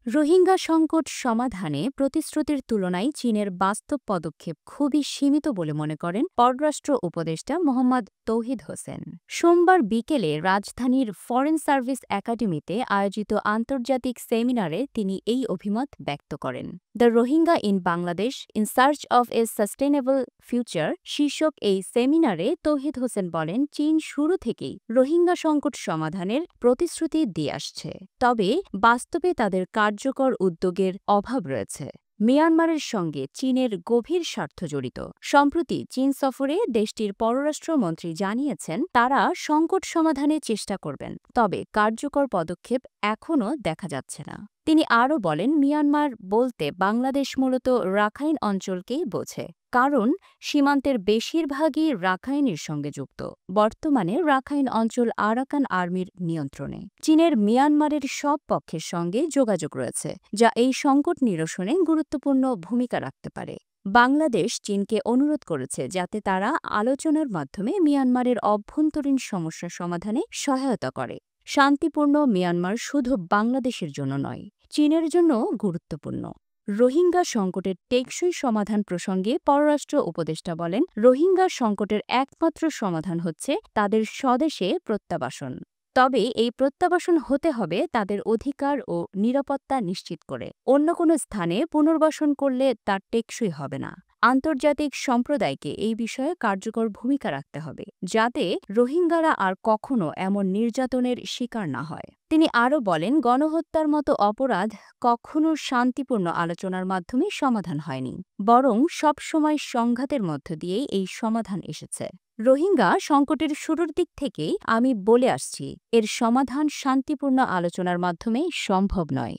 রোহিঙ্গা সংকট সমাধানে প্রতিশ্রুতির তুলনায় চীনের বাস্তব পদক্ষেপ খুবই সীমিত বলে মনে করেন পররাষ্ট্র উপদেষ্টা মোহাম্মদ তৌহিদ হোসেন। সোমবার বিকেলে রাজধানীর ফরেন সার্ভিস একাডেমিতে আয়োজিত আন্তর্জাতিক সেমিনারে তিনি এই অভিমত ব্যক্ত করেন। The Rohingya in Bangladesh in search of a sustainable future শীর্ষক এই সেমিনারে তৌহিদ হোসেন বলেন, চীন শুরু থেকেই রোহিঙ্গা সংকট সমাধানের প্রতিশ্রুতি দিয়ে আসছে, তবে বাস্তবে তাদের কার্যকর উদ্যোগের অভাব রয়েছে। মিয়ানমারের সঙ্গে চীনের গভীর স্বার্থ জড়িত। সম্প্রতি চীন সফরে দেশটির পররাষ্ট্রমন্ত্রী জানিয়েছেন, তারা সংকট সমাধানে চেষ্টা করবেন, তবে কার্যকর পদক্ষেপ এখনও দেখা যাচ্ছে না। তিনি আরও বলেন, মিয়ানমার বলতে বাংলাদেশ মূলত রাখাইন অঞ্চলকেই বোঝে, কারণ সীমান্তের বেশিরভাগই রাখাইনের সঙ্গে যুক্ত। বর্তমানে রাখাইন অঞ্চল আরাকান আর্মির নিয়ন্ত্রণে। চীনের মিয়ানমারের সব পক্ষের সঙ্গে যোগাযোগ রয়েছে, যা এই সংকট নিরসনে গুরুত্বপূর্ণ ভূমিকা রাখতে পারে। বাংলাদেশ চীনকে অনুরোধ করেছে যাতে তারা আলোচনার মাধ্যমে মিয়ানমারের অভ্যন্তরীণ সমস্যা সমাধানে সহায়তা করে। শান্তিপূর্ণ মিয়ানমার শুধু বাংলাদেশের জন্য নয়, চীনের জন্য গুরুত্বপূর্ণ। রোহিঙ্গা সংকটের টেকসই সমাধান প্রসঙ্গে পররাষ্ট্র উপদেষ্টা বলেন, রোহিঙ্গা সংকটের একমাত্র সমাধান হচ্ছে তাদের স্বদেশে প্রত্যাবাসন। তবে এই প্রত্যাবাসন হতে হবে তাদের অধিকার ও নিরাপত্তা নিশ্চিত করে। অন্য কোনো স্থানে পুনর্বাসন করলে তা টেকসই হবে না। আন্তর্জাতিক সম্প্রদায়কে এই বিষয়ে কার্যকর ভূমিকা রাখতে হবে, যাতে রোহিঙ্গারা আর কখনো এমন নির্যাতনের শিকার না হয়। তিনি আরও বলেন, গণহত্যার মতো অপরাধ কখনো শান্তিপূর্ণ আলোচনার মাধ্যমে সমাধান হয়নি, বরং সবসময় সংঘাতের মধ্য দিয়েই এই সমাধান এসেছে। রোহিঙ্গা সংকটের শুরুর দিক থেকেই আমি বলে আসছি, এর সমাধান শান্তিপূর্ণ আলোচনার মাধ্যমে সম্ভব নয়।